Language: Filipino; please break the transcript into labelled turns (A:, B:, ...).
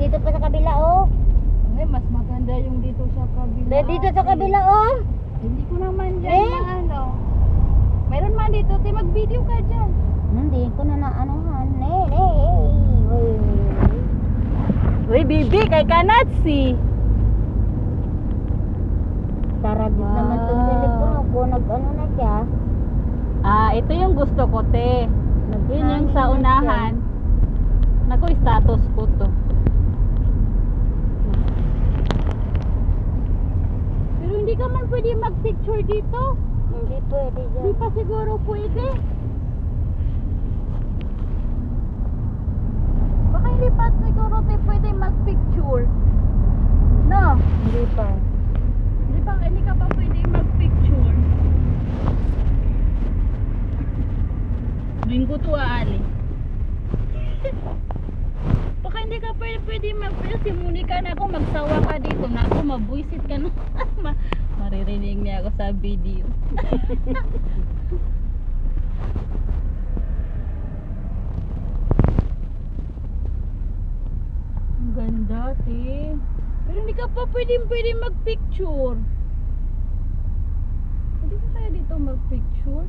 A: dito pa sa kabila, oh.
B: Ay, mas maganda yung dito sa kabila.
A: Dito sa kabila, oh.
B: Hindi ko naman dyan maano. Meron man dito, mag-video ka dyan.
A: Hindi ko na naanohan.
B: Uy, bibi, kay Kanatsi.
A: Tarabis naman itong telepono ko. Nag-ano na siya.
B: Ito yung gusto ko, te. Yun yung sa
A: Nag-hanging na
B: unahan. Naku, status ko to. Pero hindi ka man pwede mag-picture dito.
A: Hindi pwede dyan.
B: Hindi pa siguro pwede. Baka hindi pa siguro te pwede mag-picture. No?
A: Hindi pa.
B: Hindi ka pa pwede mag-picture. Linggo to aali. Baka hindi ka pwede mag-picture. Si Monica na ako, magsawa ka dito. Na ako, mabuisit ka na. Maririnig niya ako sa video. Ang ganda, te. Pero hindi ka pa pwede mag-picture. Pwede ka kaya dito mag-picture?